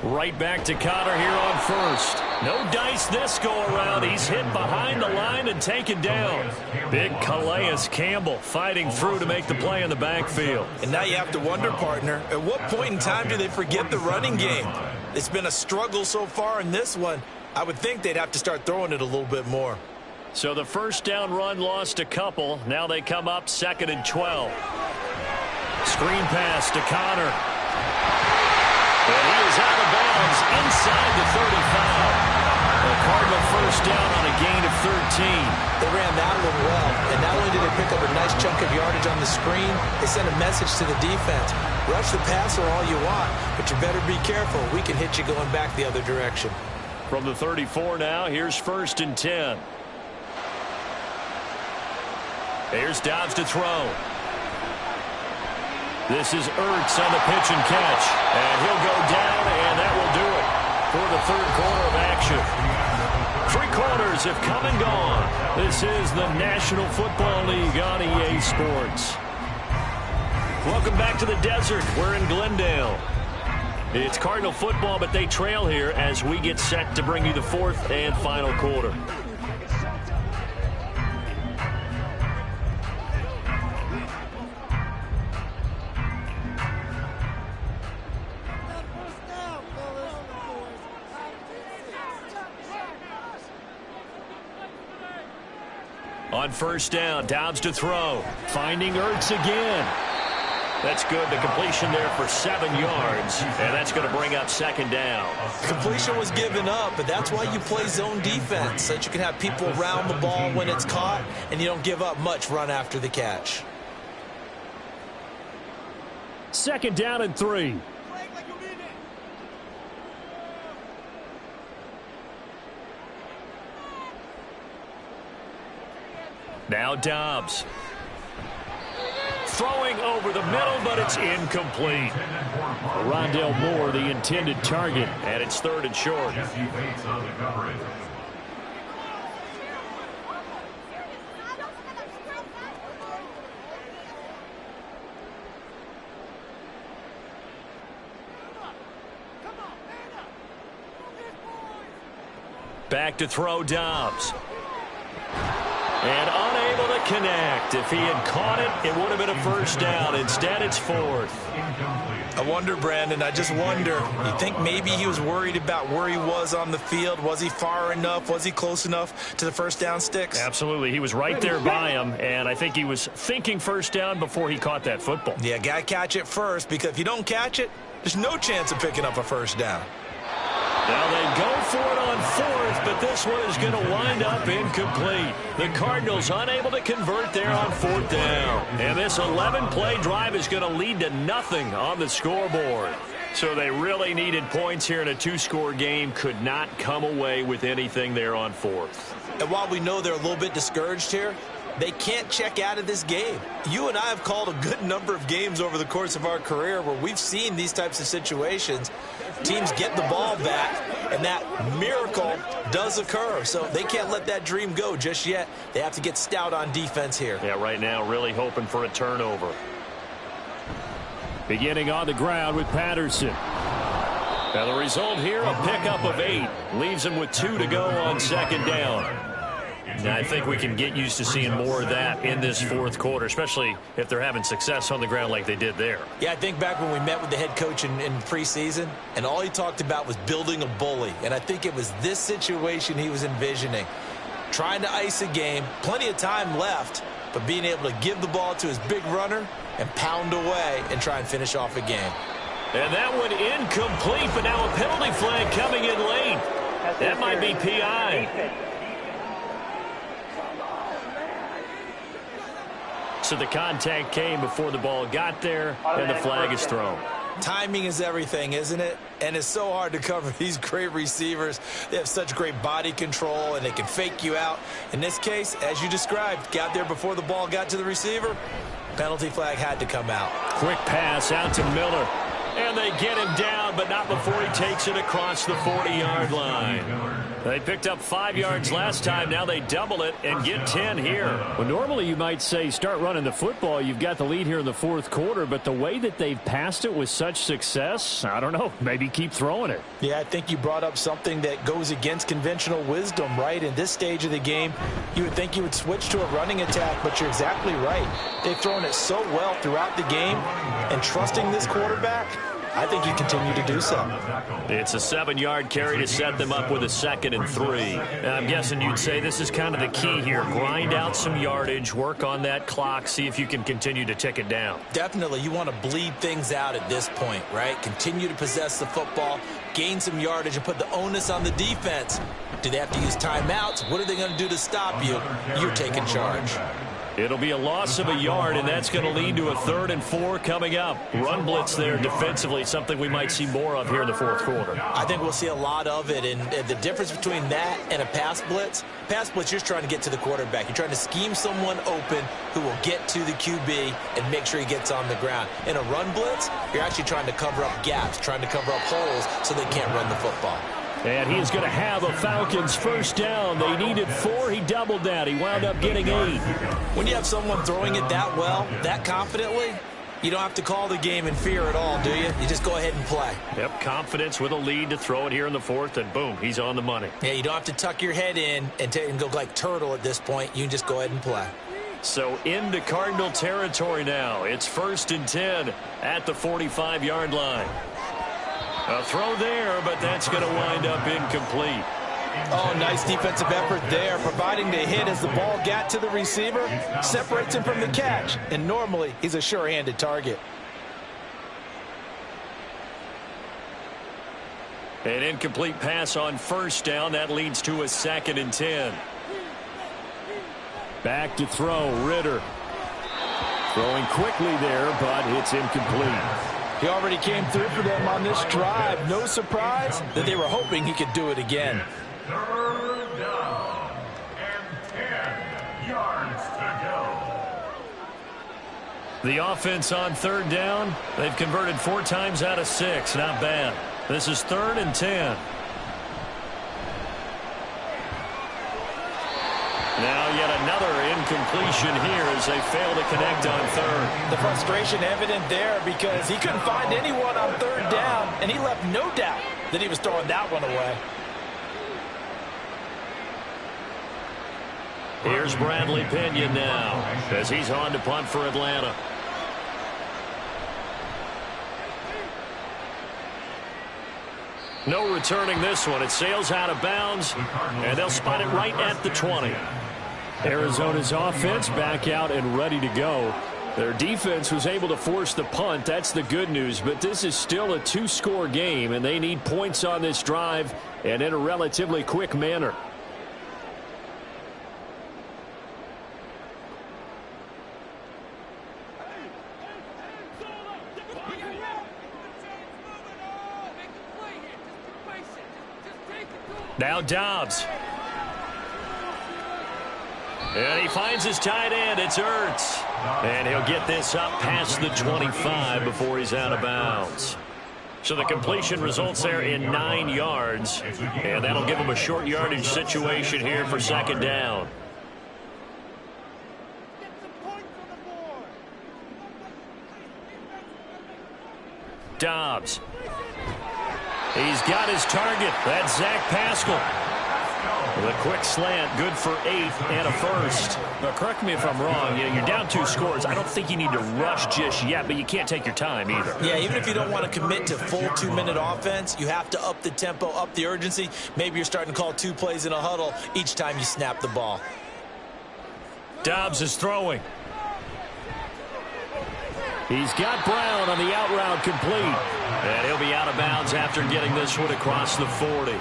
Right back to Connor here on 1st. No dice this go-around. He's hit behind the line and taken down. Big Calais Campbell fighting through to make the play in the backfield. And now you have to wonder, partner, at what point in time do they forget the running game? It's been a struggle so far in this one. I would think they'd have to start throwing it a little bit more. So the first down run lost a couple. Now they come up 2nd and 12. Screen pass to Connor. And he is out of bounds inside the 35. The Cardinal first down on a gain of 13. They ran that one well, and not only did they pick up a nice chunk of yardage on the screen, they sent a message to the defense. Rush the passer all you want, but you better be careful. We can hit you going back the other direction. From the 34 now, here's 1st and 10. Here's Dobbs to throw. This is Ertz on the pitch and catch. And he'll go down, and that will do it for the 3rd quarter of action. 3 quarters have come and gone. This is the National Football League on EA Sports. Welcome back to the desert. We're in Glendale. It's Cardinal football, but they trail here as we get set to bring you the 4th and final quarter. On 1st down, Dobbs to throw. Finding Ertz again. That's good. The completion there for 7 yards. And that's going to bring up 2nd down. Completion was given up, but that's why you play zone defense, so that you can have people around the ball when it's caught, and you don't give up much run after the catch. 2nd down and 3. Now Dobbs. Throwing over the middle, but it's incomplete. Rondale Moore, the intended target, and it's 3rd and short. Back to throw Dobbs. And unable to connect. If he had caught it, it would have been a 1st down. Instead, it's 4th. I wonder, Brandon, I just wonder. You think maybe he was worried about where he was on the field? Was he far enough? Was he close enough to the 1st down sticks? Absolutely. He was right there by him, and I think he was thinking 1st down before he caught that football. Yeah, got to catch it first, because if you don't catch it, there's no chance of picking up a 1st down. Now they go for it on 4th, but this one is going to wind up incomplete. The Cardinals unable to convert there on 4th down. And this 11-play drive is going to lead to nothing on the scoreboard. So they really needed points here in a 2-score game. Could not come away with anything there on 4th. And while we know they're a little bit discouraged here, they can't check out of this game. You and I have called a good number of games over the course of our career where we've seen these types of situations. Teams get the ball back, and that miracle does occur. So they can't let that dream go just yet. They have to get stout on defense here. Yeah, right now really hoping for a turnover. Beginning on the ground with Patterson. Now the result here, a pickup of 8. Leaves him with 2 to go on 2nd down. Now, I think we can get used to seeing more of that in this 4th quarter, especially if they're having success on the ground like they did there. Yeah, I think back when we met with the head coach in preseason, and all he talked about was building a bully. And I think it was this situation he was envisioning. trying to ice a game, plenty of time left, but being able to give the ball to his big runner and pound away and try and finish off a game. And that one incomplete, but now a penalty flag coming in late. That might be PI. So the contact came before the ball got there, and the flag is thrown. Timing is everything, isn't it? And it's so hard to cover these great receivers. They have such great body control, and they can fake you out. In this case, as you described, got there before the ball got to the receiver. Penalty flag had to come out. Quick pass out to Miller. And they get him down, but not before he takes it across the 40-yard line. They picked up 5 yards last time. Now they double it and get 10 here. Well, normally you might say start running the football. You've got the lead here in the fourth quarter, but the way that they've passed it with such success, I don't know, maybe keep throwing it. Yeah, I think you brought up something that goes against conventional wisdom, right? In this stage of the game, you would think you would switch to a running attack, but you're exactly right. They've thrown it so well throughout the game, and trusting this quarterback, I think you continue to do so. It's a 7-yard carry to set them up with a 2nd and 3. And I'm guessing you'd say this is kind of the key here. Grind out some yardage, work on that clock, see if you can continue to tick it down. Definitely, you want to bleed things out at this point, right? Continue to possess the football, gain some yardage, and put the onus on the defense. Do they have to use timeouts? What are they going to do to stop you? You're taking charge. It'll be a loss of a yard, and that's going to lead to a 3rd and 4 coming up. Run blitz there defensively, something we might see more of here in the fourth quarter. I think we'll see a lot of it, and the difference between that and a pass blitz, you're just trying to get to the quarterback. You're trying to scheme someone open who will get to the QB and make sure he gets on the ground. In a run blitz, you're actually trying to cover up gaps, trying to cover up holes so they can't run the football. And he's going to have a Falcons first down. They needed 4. He doubled that. He wound up getting 8. When you have someone throwing it that well, that confidently, you don't have to call the game in fear at all, do you? You just go ahead and play. Yep, confidence with a lead to throw it here in the 4th, and boom, he's on the money. Yeah, you don't have to tuck your head in and go like turtle at this point. You can just go ahead and play. So into Cardinal territory now. It's 1st and 10 at the 45-yard line. A throw there, but that's going to wind up incomplete. Oh, nice defensive effort there, providing the hit as the ball got to the receiver, separates him from the catch, and normally he's a sure-handed target. An incomplete pass on 1st down. That leads to a 2nd and 10. Back to throw, Ritter. Throwing quickly there, but it's incomplete. He already came through for them on this drive. No surprise that they were hoping he could do it again. 3rd down and 10 yards to go. The offense on 3rd down, they've converted 4 times out of 6. Not bad. This is 3rd and 10. Now yet another incompletion here as they fail to connect on 3rd. The frustration evident there because he couldn't find anyone on 3rd down, and he left no doubt that he was throwing that one away. Here's Bradley Pinion now as he's on to punt for Atlanta. No returning this one. It sails out of bounds, and they'll spot it right at the 20. Arizona's offense back out and ready to go. Their defense was able to force the punt. That's the good news, but this is still a 2-score game, and they need points on this drive and in a relatively quick manner. Now Dobbs. And he finds his tight end. It's Ertz. And he'll get this up past the 25 before he's out of bounds. So the completion results there in 9 yards. And that'll give him a short yardage situation here for 2nd down. Dobbs. He's got his target. That's Zach Pascal. The quick slant, good for 8 and a first. Now, correct me if I'm wrong. You're down 2 scores. I don't think you need to rush just yet, but you can't take your time either. Yeah, even if you don't want to commit to full 2-minute offense, you have to up the tempo, up the urgency. Maybe you're starting to call 2 plays in a huddle each time you snap the ball. Dobbs is throwing. He's got Brown on the out route complete. And he'll be out of bounds after getting this one across the 40.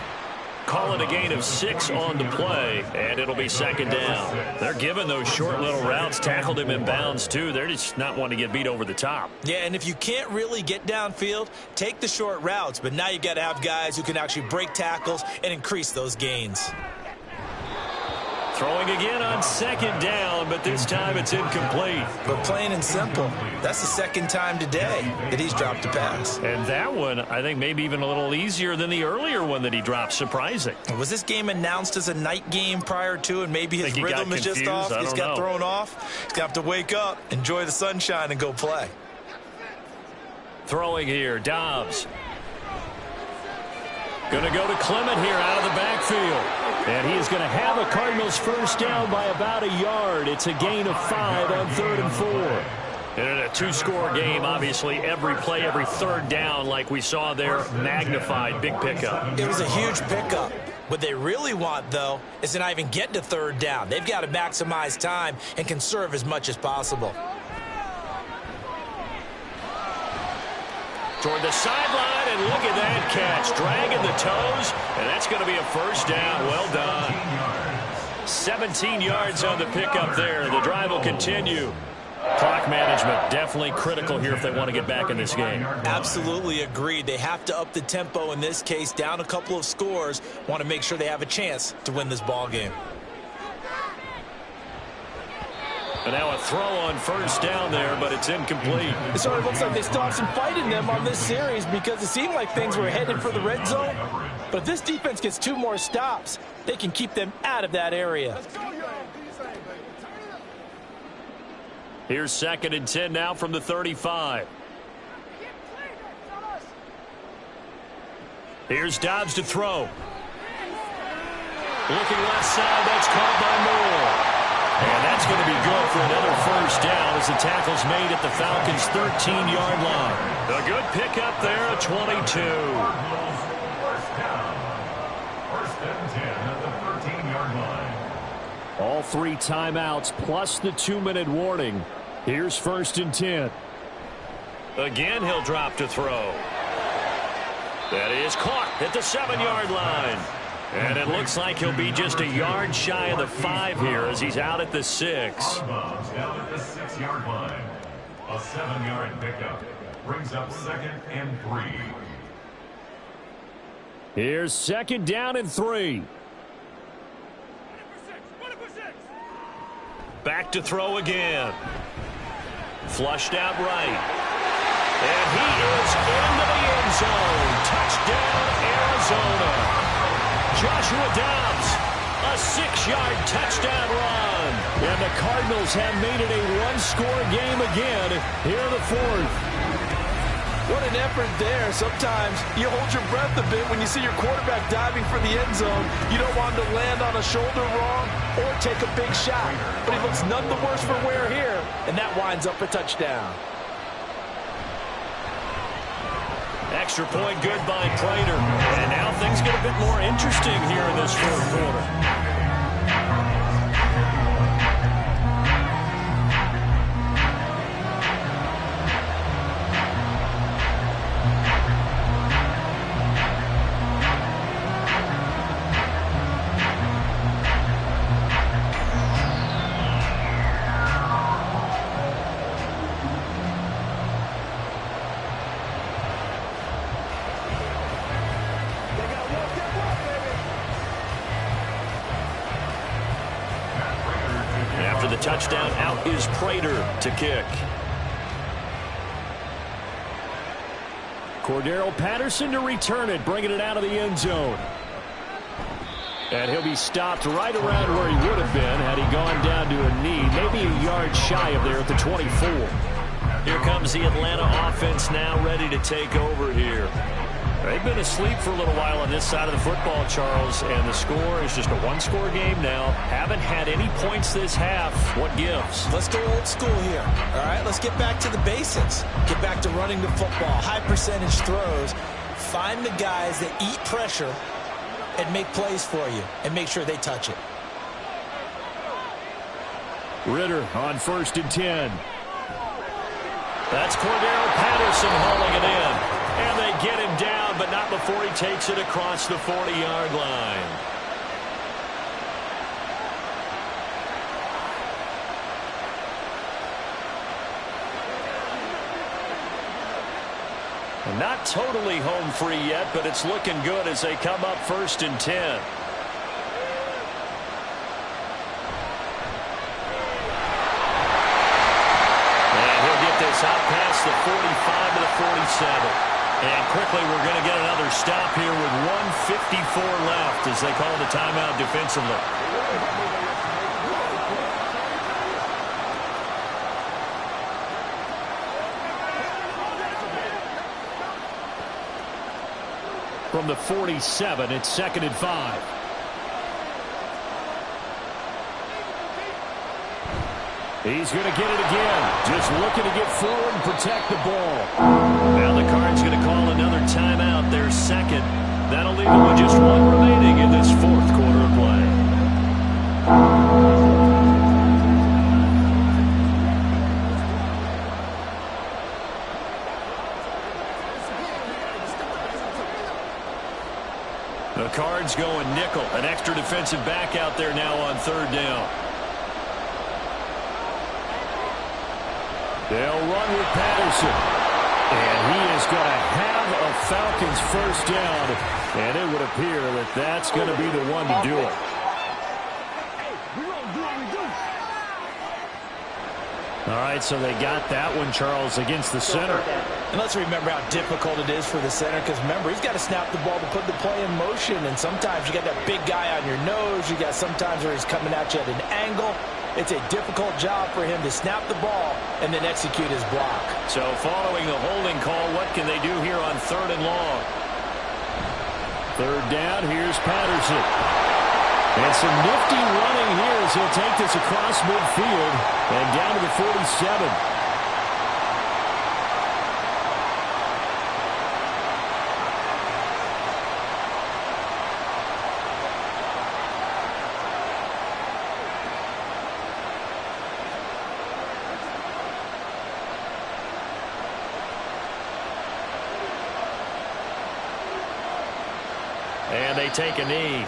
Call it a gain of 6 on the play, and it'll be second down. They're giving those short little routes, tackled him in bounds too. They're just not wanting to get beat over the top. Yeah, and if you can't really get downfield, take the short routes. But now you got to have guys who can actually break tackles and increase those gains. Throwing again on second down, but this time it's incomplete. But plain and simple, that's the second time today that he's dropped a pass. And that one, I think, maybe even a little easier than the earlier one that he dropped. Surprising. Was this game announced as a night game prior to, and maybe his rhythm is just off? He's got thrown off. He's going to have to wake up, enjoy the sunshine, and go play. Throwing here, Dobbs. Going to go to Clement here out of the backfield. And he is going to have a Cardinals first down by about a yard. It's a gain of 5 on 3rd and 4. And in a 2-score game, obviously, every play, every third down, like we saw there, magnified, big pickup. It was a huge pickup. What they really want, though, is to not even get to 3rd down. They've got to maximize time and conserve as much as possible. Toward the sideline, and look at that catch. Dragging the toes, and that's going to be a first down. Well done. 17 yards on the pickup there. The drive will continue. Clock management definitely critical here if they want to get back in this game. Absolutely agreed. They have to up the tempo in this case, down a couple of scores. Want to make sure they have a chance to win this ball game. And now a throw on first down there, but it's incomplete. It sort of looks like they still have some fight in them on this series because it seemed like things were headed for the red zone. But if this defense gets 2 more stops, they can keep them out of that area. Here's 2nd and 10 now from the 35. Here's Dobbs to throw. Looking left side, that's caught by Moore. And that's going to be good for another first down as the tackle's made at the Falcons' 13-yard line. A good pickup there at 22. First down. First and 10 at the 13-yard line. All 3 timeouts plus the 2-minute warning. Here's 1st and 10. Again, he'll drop to throw. That is caught at the 7-yard line. And it looks like he'll be just a yard shy of the 5 here as he's out at the 6. Down at the 6-yard line. A 7-yard pickup brings up 2nd and 3. Here's 2nd down and 3. Back to throw again. Flushed out right. And he is into the end zone. Touchdown, Arizona. Joshua Dobbs, a 6-yard touchdown run. And the Cardinals have made it a 1-score game again here in the 4th. What an effort there. Sometimes you hold your breath a bit when you see your quarterback diving for the end zone. You don't want him to land on a shoulder wrong or take a big shot. But he looks none the worse for wear here, and that winds up a touchdown. Extra point good by Prater. And now things get a bit more interesting here in this 4th quarter. Touchdown, out is Prater to kick. Cordero Patterson to return it, bringing it out of the end zone. And he'll be stopped right around where he would have been had he gone down to a knee, maybe a yard shy of there at the 24. Here comes the Atlanta offense now ready to take over here. They've been asleep for a little while on this side of the football, Charles, and the score is just a one-score game now. Haven't had any points this half. What gives? Let's go old school here. All right, let's get back to the basics. Get back to running the football, high percentage throws. Find the guys that eat pressure and make plays for you and make sure they touch it. Ritter on 1st and 10. That's Cordero Patterson hauling it in. And they get him down, but not before he takes it across the 40-yard line. And not totally home free yet, but it's looking good as they come up 1st and 10. Out past the 45 to the 47. And quickly we're going to get another stop here with 1:54 left as they call the timeout defensively. From the 47, it's 2nd and 5. He's going to get it again. Just looking to get forward and protect the ball. Now the Cards going to call another timeout, their second. That'll leave them with just one remaining in this 4th quarter of play. The Cards going nickel. An extra defensive back out there now on 3rd down. They'll run with Patterson. And he is going to have a Falcons 1st down. And it would appear that that's going to be the one to do it. All right, so they got that one, Charles, against the center. And let's remember how difficult it is for the center, because remember, he's got to snap the ball to put the play in motion. And sometimes you got that big guy on your nose. You got sometimes where he's coming at you at an angle. It's a difficult job for him to snap the ball and then execute his block. So following the holding call, what can they do here on 3rd and long? 3rd down, here's Patterson. And some nifty running here as he'll take this across midfield and down to the 47. And they take a knee.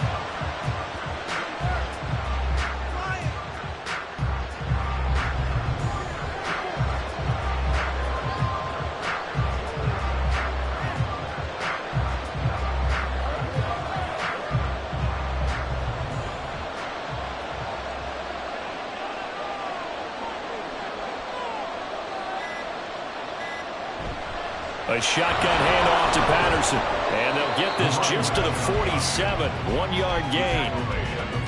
A shotgun handoff to Patterson. And they'll get this just to the 47. 1-yard gain.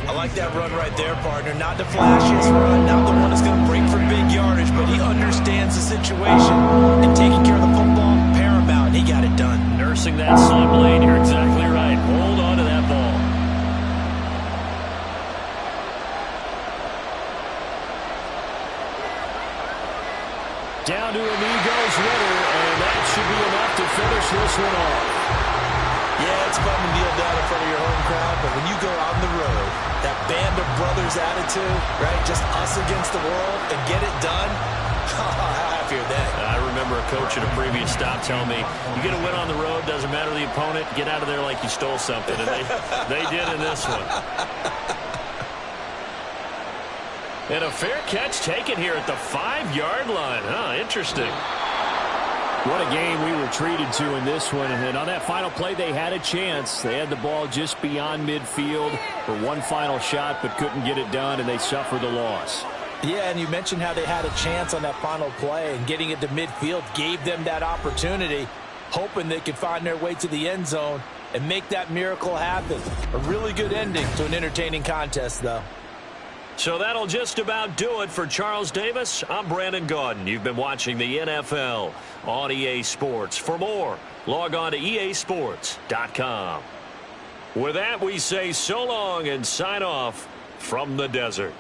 I like that run right there, partner. Not the flashiest run, not the one that's going to break for big yardage, but he understands the situation. And taking care of the football, paramount. He got it done. Nursing that slim lane. You're exactly right. Hold on to that ball. Down to a knee goes Ritter, and that should be enough to finish this one off. Yeah, it's fun to kneel down in front of your home crowd, but when you go on the road, that band of brothers attitude, right, just us against the world, and get it done, how happy are they? I remember a coach at a previous stop telling me, you get a win on the road, doesn't matter the opponent, get out of there like you stole something, and they did in this one. And a fair catch taken here at the 5-yard line. Huh, interesting. What a game we were treated to in this one. And on that final play, they had a chance. They had the ball just beyond midfield for one final shot, but couldn't get it done, and they suffered the loss. Yeah, and you mentioned how they had a chance on that final play, and getting it to midfield gave them that opportunity, hoping they could find their way to the end zone and make that miracle happen. A really good ending to an entertaining contest, though. So that'll just about do it for Charles Davis. I'm Brandon Gaudin. You've been watching the NFL on EA Sports. For more, log on to easports.com. With that, we say so long and sign off from the desert.